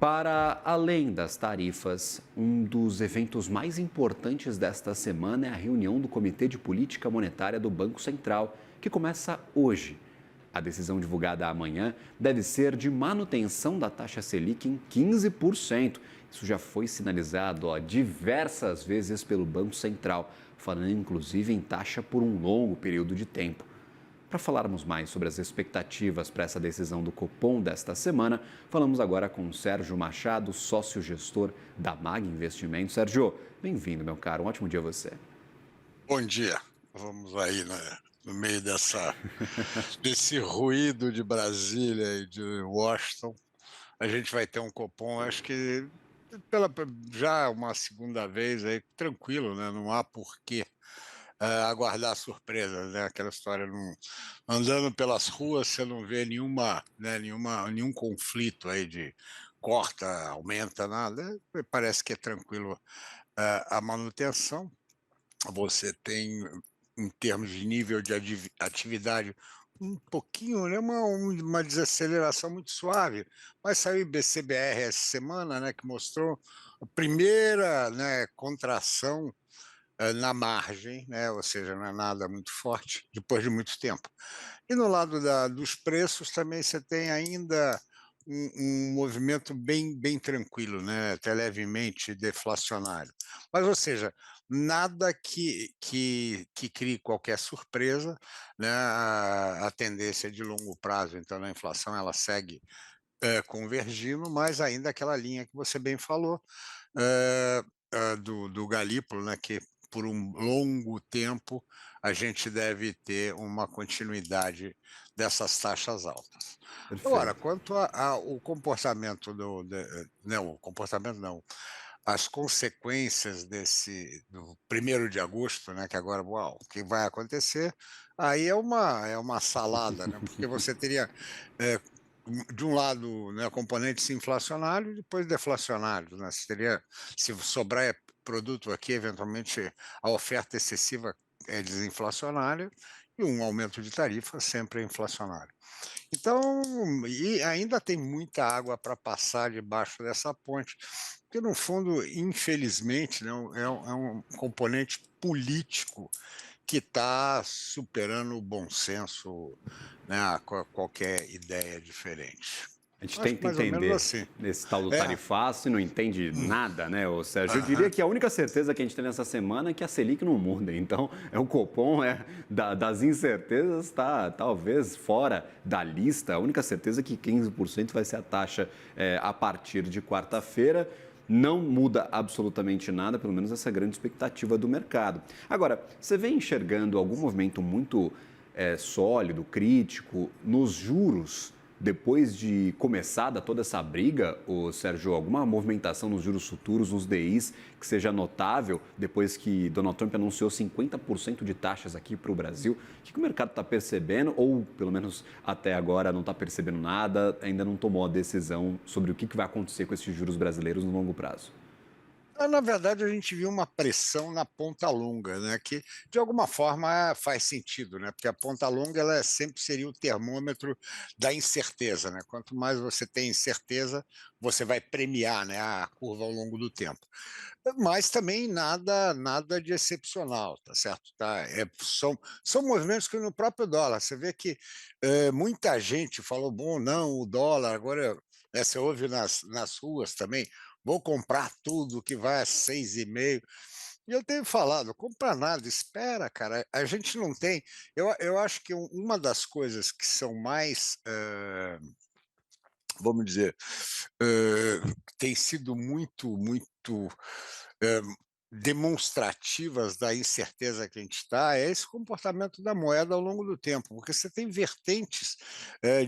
Para além das tarifas, um dos eventos mais importantes desta semana é a reunião do Comitê de Política Monetária do Banco Central, que começa hoje. A decisão divulgada amanhã deve ser de manutenção da taxa Selic em 15%. Isso já foi sinalizado diversas vezes pelo Banco Central, falando inclusive em taxa por um longo período de tempo. Para falarmos mais sobre as expectativas para essa decisão do Copom desta semana, falamos agora com Sérgio Machado, sócio-gestor da MAG Investimentos. Sérgio, bem-vindo, meu caro. Um ótimo dia a você. Bom dia. Vamos aí, no meio desse ruído de Brasília e de Washington, a gente vai ter um Copom, acho que pela já uma segunda vez aí, tranquilo, né, não há por que, aguardar surpresas, né, aquela história não andando pelas ruas, você não vê nenhum conflito aí de corta, aumenta, nada, parece que é tranquilo, a manutenção. Você tem, em termos de nível de atividade, um pouquinho, né, uma desaceleração muito suave, mas saiu o IBCBR essa semana, né, que mostrou a primeira, né, contração na margem, né, ou seja, não é nada muito forte, depois de muito tempo. E no lado dos preços também você tem ainda um movimento bem tranquilo, né, até levemente deflacionário. Mas, ou seja, nada que crie qualquer surpresa, né, a tendência é de longo prazo, então a inflação ela segue convergindo, mas ainda aquela linha que você bem falou, do Galípolo, né, que por um longo tempo a gente deve ter uma continuidade dessas taxas altas. Agora, Perfeito. quanto ao comportamento não, o comportamento não, as consequências do 1º de agosto, né, que agora, uau, o que vai acontecer, aí é uma salada, né, porque você teria, eh, de um lado, né, componentes inflacionários e depois deflacionários, né, você teria, se sobrar produto aqui, eventualmente a oferta excessiva é desinflacionária e um aumento de tarifa sempre é inflacionário. Então, e ainda tem muita água para passar debaixo dessa ponte, porque no fundo, infelizmente, né, é um componente político que está superando o bom senso, né, qualquer ideia diferente. A gente Acho que tenta mais ou menos entender assim. esse tal do É. tarifaço e não entende nada, né, ô Sérgio? Eu Aham. diria que a única certeza que a gente tem nessa semana é que a Selic não muda. Então, é o Copom, das incertezas, está talvez fora da lista. A única certeza é que 15% vai ser a taxa a partir de quarta-feira. Não muda absolutamente nada, pelo menos essa é a grande expectativa do mercado. Agora, você vem enxergando algum movimento muito sólido, crítico, nos juros, depois de começada toda essa briga, o Sérgio, alguma movimentação nos juros futuros, nos DIs, que seja notável, depois que Donald Trump anunciou 50% de taxas aqui para o Brasil? O que o mercado está percebendo, ou pelo menos até agora não está percebendo nada, ainda não tomou a decisão sobre o que vai acontecer com esses juros brasileiros no longo prazo? Na verdade, a gente viu uma pressão na ponta longa, né, que de alguma forma faz sentido, né, porque a ponta longa ela sempre seria o termômetro da incerteza, né, quanto mais você tem incerteza, você vai premiar, né, a curva ao longo do tempo. Mas também nada de excepcional, tá certo? Tá? São movimentos que no próprio dólar, você vê que muita gente falou, bom, não, o dólar, agora, né, você ouve nas ruas também, vou comprar tudo que vai a 6,5. E eu tenho falado, compra nada, espera, cara, a gente não tem. Eu acho que uma das coisas que são mais, vamos dizer, tem sido muito eh, demonstrativas da incerteza que a gente está, é esse comportamento da moeda ao longo do tempo, porque você tem vertentes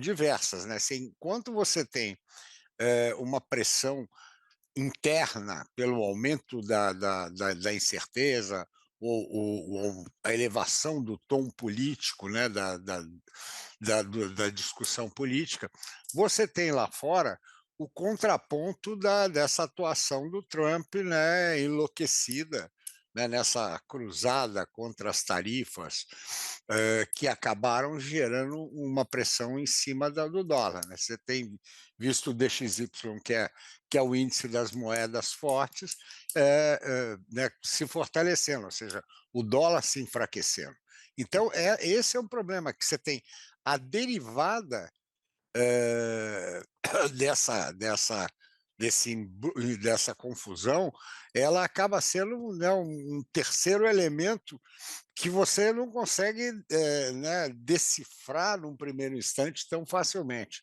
diversas, né? Enquanto você tem uma pressão interna pelo aumento da incerteza, ou a elevação do tom político, né, da discussão política, você tem lá fora o contraponto dessa atuação do Trump, né, enlouquecida, né, nessa cruzada contra as tarifas, que acabaram gerando uma pressão em cima do dólar, né. Você tem visto o DXY, que é o índice das moedas fortes, né, se fortalecendo, ou seja, o dólar se enfraquecendo. Então esse é um problema, que você tem a derivada eh, dessa dessa confusão, ela acaba sendo, né, um terceiro elemento que você não consegue, né, decifrar num primeiro instante tão facilmente.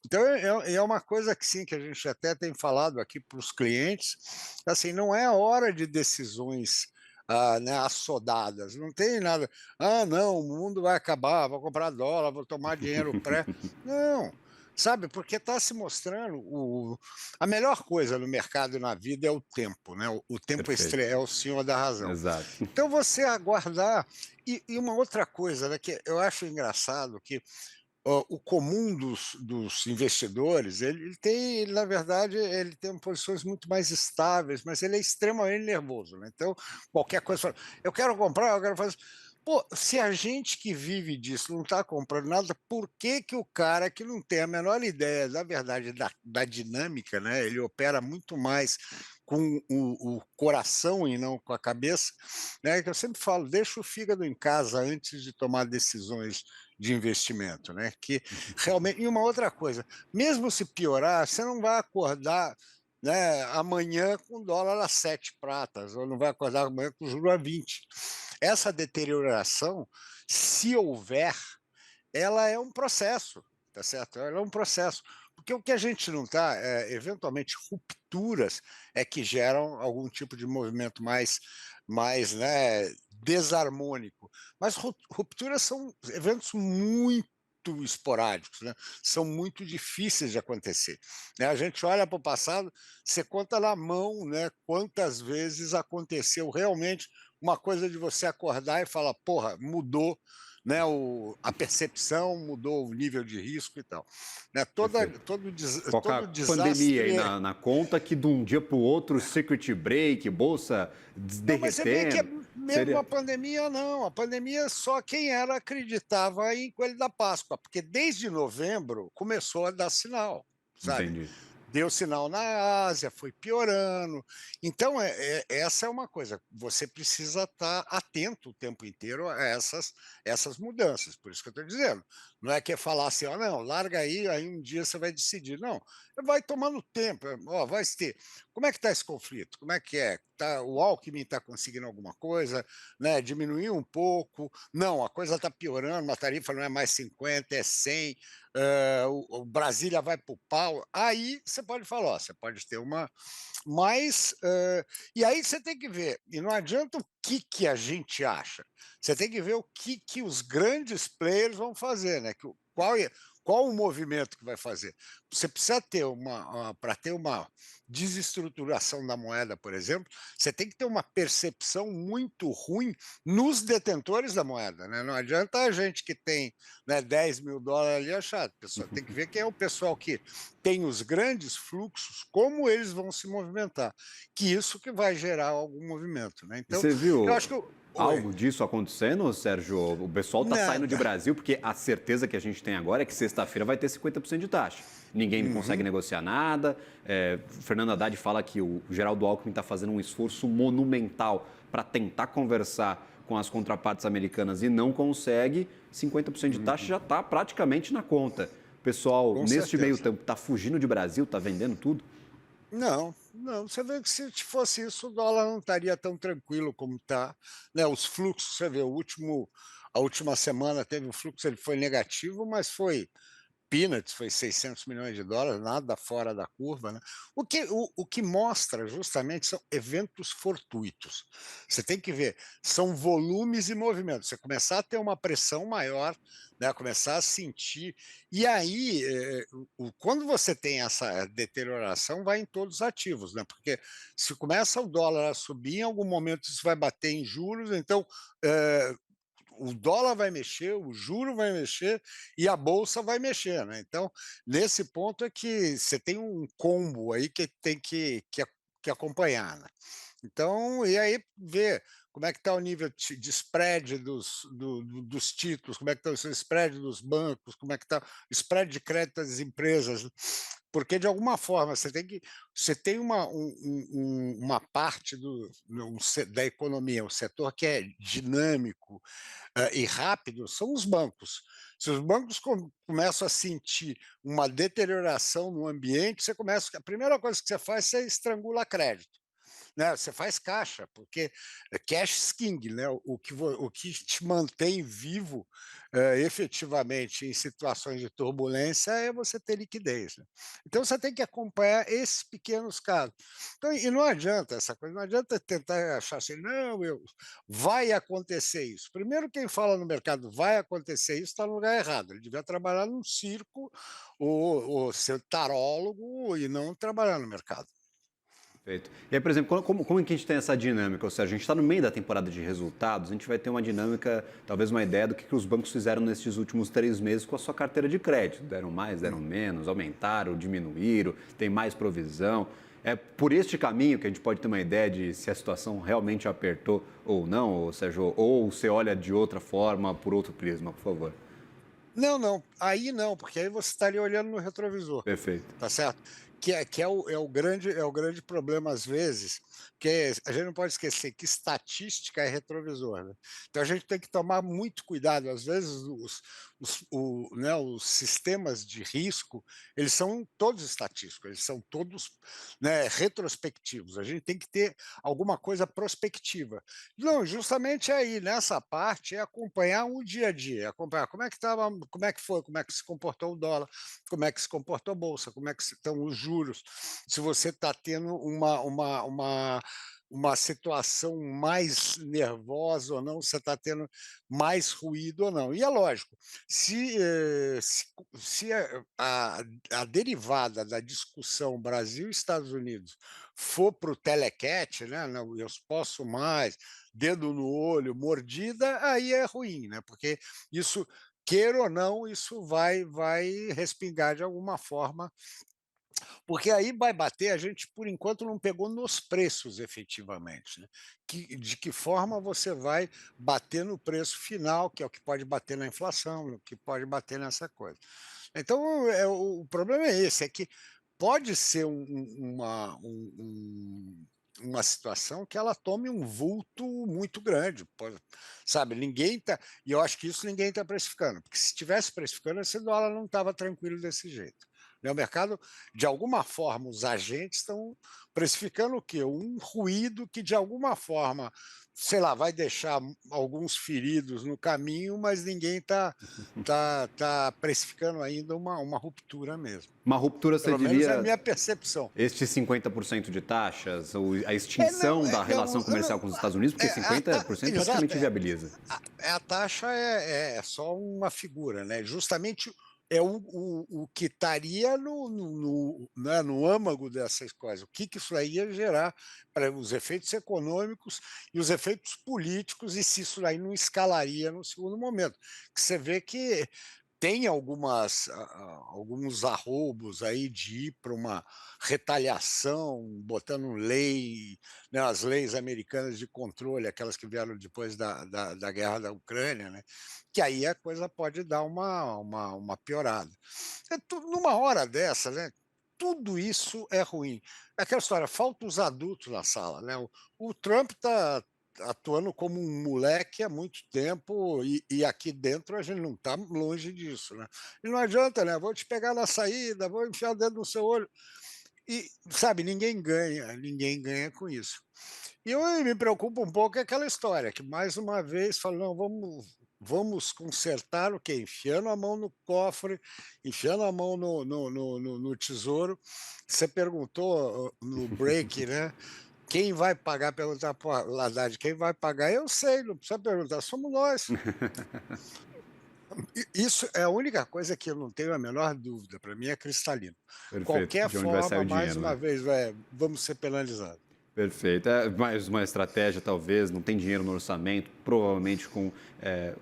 Então é uma coisa que sim, que a gente até tem falado aqui para os clientes, assim, não é hora de decisões, né, assodadas, não tem nada: "Ah, não, o mundo vai acabar, vou comprar dólar, vou tomar dinheiro pré", não, sabe, porque está se mostrando a melhor coisa no mercado e na vida é o tempo, né, o tempo Perfeito. é o senhor da razão. Exato. Então você aguardar e uma outra coisa, né, que eu acho engraçado que, o comum dos investidores, ele na verdade, ele tem posições muito mais estáveis, mas ele é extremamente nervoso, né, então qualquer coisa fala: "Eu quero comprar, eu quero fazer". Pô, se a gente que vive disso não está comprando nada, por que que o cara que não tem a menor ideia, na verdade, da dinâmica, né, ele opera muito mais com o coração e não com a cabeça, né, que eu sempre falo: "Deixa o fígado em casa antes de tomar decisões de investimento", né, que realmente e uma outra coisa, mesmo se piorar, você não vai acordar, né, amanhã com o dólar a 7 pratas, ou não vai acordar amanhã com o juro a 20. Essa deterioração, se houver, ela é um processo, tá certo? Ela é um processo, porque o que a gente não está, eventualmente rupturas é que geram algum tipo de movimento mais, né, desarmônico, mas rupturas são eventos muito esporádicos, né, são muito difíceis de acontecer, né, a gente olha para o passado, você conta na mão, né, quantas vezes aconteceu realmente uma coisa de você acordar e falar: "Porra, mudou, né, a percepção, mudou o nível de risco e tal", né, Perfeito. Colocar todo pandemia aí desastre na conta que de um dia para o outro, circuit break, bolsa não, mas você vê que derretendo, mesmo a seria pandemia não, a pandemia só quem era acreditava em coelho da Páscoa, porque desde novembro começou a dar sinal, sabe. entendi. Deu sinal na Ásia, foi piorando. Então, essa é uma coisa, você precisa estar atento o tempo inteiro a essas mudanças, por isso que eu estou dizendo. Não é que é falar assim: "Ó, não, larga aí um dia você vai decidir", não, vai tomando tempo, ó, vai ter como é que está esse conflito? Como é que é? O Alckmin está conseguindo alguma coisa, né, diminuiu um pouco, não, a coisa está piorando, a tarifa não é mais 50, é 100, o Brasília vai para o pau, aí você pode falar, ó, você pode ter uma mas, e aí você tem que ver, e não adianta o que a gente acha, você tem que ver o que os grandes players vão fazer, né, qual o movimento que vai fazer. Você precisa ter para ter uma desestruturação da moeda, por exemplo, você tem que ter uma percepção muito ruim nos detentores da moeda, né, não adianta a gente que tem, né, $10.000 ali achar, pessoal tem que ver quem é o pessoal que tem os grandes fluxos, como eles vão se movimentar, que isso que vai gerar algum movimento, né. E Então, você eu viu acho que oi. algo disso acontecendo, Sérgio? O pessoal está saindo de Nada. Brasil porque a certeza que a gente tem agora é que sexta-feira vai ter 50% de taxa. Ninguém consegue Uhum. negociar nada. Fernando Haddad fala que o Geraldo Alckmin está fazendo um esforço monumental para tentar conversar com as contrapartes americanas e não consegue. 50% de taxa Uhum. já está praticamente na conta. O pessoal, Com neste meio certeza. tempo, está fugindo de Brasil, está vendendo tudo? Não, não, você vê que se fosse isso, o dólar não estaria tão tranquilo como está, né, os fluxos, você vê, a última semana teve um fluxo, ele foi negativo, mas foi peanuts, foi US$ 600 milhões, nada fora da curva, né. O que mostra justamente são eventos fortuitos. Você tem que ver, são volumes e movimentos, você começar a ter uma pressão maior, né, começar a sentir, e aí, quando você tem essa deterioração, vai em todos os ativos, né, porque se começa o dólar a subir, em algum momento isso vai bater em juros, então, eh o dólar vai mexer, o juro vai mexer e a bolsa vai mexer, né. Então, nesse ponto é que você tem um combo aí que tem que acompanhar, né. Então, e aí ver como é que está o nível de spread dos títulos, como é que está o spread dos bancos, como é que está o spread de crédito das empresas, porque de alguma forma você tem uma parte da economia, um setor que é dinâmico e rápido, são os bancos. Se os bancos começam a sentir uma deterioração no ambiente, a primeira coisa que você faz, você estrangula crédito, né? Você faz caixa, porque cash is king, né? O que te mantém vivo efetivamente em situações de turbulência é você ter liquidez. Né? Então você tem que acompanhar esses pequenos casos. Então, e não adianta essa coisa, não adianta tentar achar assim, não, vai acontecer isso. Primeiro, quem fala no mercado vai acontecer isso está no lugar errado. Ele devia trabalhar num circo ou ser tarólogo e não trabalhar no mercado. Perfeito. E aí, por exemplo, como é que a gente tem essa dinâmica? Ou seja, a gente está no meio da temporada de resultados, a gente vai ter uma dinâmica, talvez uma ideia do que os bancos fizeram nesses últimos 3 meses com a sua carteira de crédito. Deram mais, deram menos, aumentaram, diminuíram, tem mais provisão. É por este caminho que a gente pode ter uma ideia de se a situação realmente apertou ou não, ou seja, ou você olha de outra forma, por outro prisma, por favor. Não, não, aí não, porque aí você estaria olhando no retrovisor. Perfeito. Tá certo? Que é o grande problema, às vezes, que a gente não pode esquecer que estatística é retrovisor, né? Então a gente tem que tomar muito cuidado. Às vezes, os sistemas de risco, eles são todos estatísticos, eles são todos, né, retrospectivos. A gente tem que ter alguma coisa prospectiva. Não, justamente aí, nessa parte, é acompanhar o dia a dia, acompanhar como é que estava, como é que foi, como é que se comportou o dólar, como é que se comportou a bolsa, como é que estão os juros, se você está tendo uma situação mais nervosa ou não, se você está tendo mais ruído ou não. E é lógico, se a derivada da discussão Brasil e Estados Unidos for para o telecat, né, não, eu posso mais, dedo no olho, mordida, aí é ruim, né, porque isso queira ou não, isso vai respingar de alguma forma, porque aí vai bater, a gente por enquanto não pegou nos preços efetivamente, né. De que forma você vai bater no preço final, que é o que pode bater na inflação, o que pode bater nessa coisa. Então, o problema é esse, é que pode ser uma situação que ela tome um vulto muito grande, sabe, e eu acho que isso ninguém está precificando, porque se estivesse precificando, esse dólar não estava tranquilo desse jeito. Né? O mercado, de alguma forma, os agentes estão precificando o quê? Um ruído que, de alguma forma, sei lá, vai deixar alguns feridos no caminho, mas ninguém está precificando ainda uma ruptura mesmo. Uma ruptura, você Pelo menos é a diria, minha percepção. estes 50% de taxas, ou a Não, extinção da relação comercial não, com os Estados Unidos, porque 50% exato, praticamente inviabiliza. a taxa é só uma figura, né? Justamente é o que estaria né, no âmago dessas coisas. O que isso aí ia gerar para os efeitos econômicos e os efeitos políticos, e se isso aí não escalaria no segundo momento. Que você vê que tem alguns arroubos aí de ir para uma retaliação, botando lei, né, as leis americanas de controle, aquelas que vieram depois da guerra da Ucrânia, né, que aí a coisa pode dar uma piorada. Numa hora dessa, né, tudo isso é ruim. É aquela história, falta os adultos na sala. Né? O Trump está atuando como um moleque há muito tempo e aqui dentro a gente não está longe disso, né? E não adianta, né? Vou te pegar na saída, vou enfiar o dedo no seu olho. E, sabe, ninguém ganha com isso. E eu me preocupo um pouco é aquela história, que mais uma vez falo, não, vamos consertar o quê? Enfiando a mão no cofre, enfiando a mão no tesouro. Você perguntou no break, né? Quem vai pagar? Perguntar para o Haddad, quem vai pagar? Eu sei, não precisa perguntar, somos nós. Isso é a única coisa que eu não tenho a menor dúvida, para mim é cristalino. Perfeito. Qualquer De onde vai sair forma, o mais dinheiro, uma né? vez, vamos ser penalizados. Perfeito. É mais uma estratégia, talvez, não tem dinheiro no orçamento, provavelmente com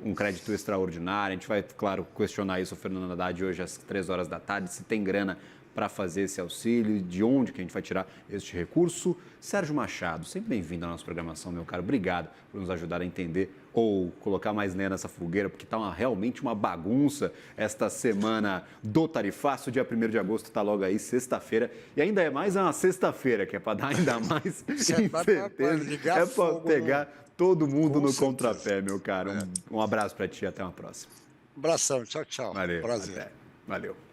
um crédito extraordinário. A gente vai, claro, questionar isso, o Fernando Haddad, hoje às 3 horas da tarde, se tem grana para fazer esse auxílio, de onde que a gente vai tirar este recurso. Sérgio Machado, sempre bem-vindo à nossa programação, meu caro. Obrigado por nos ajudar a entender ou colocar mais lenha nessa fogueira, porque está realmente uma bagunça esta semana do tarifaço. Dia 1º de agosto está logo aí, sexta-feira. E ainda é mais uma sexta-feira, que é para dar ainda mais incerteza. É para pegar todo mundo no contrapé, meu caro. Um abraço para ti, até uma próxima. Abração, tchau, tchau. Valeu, Prazer. até. Valeu.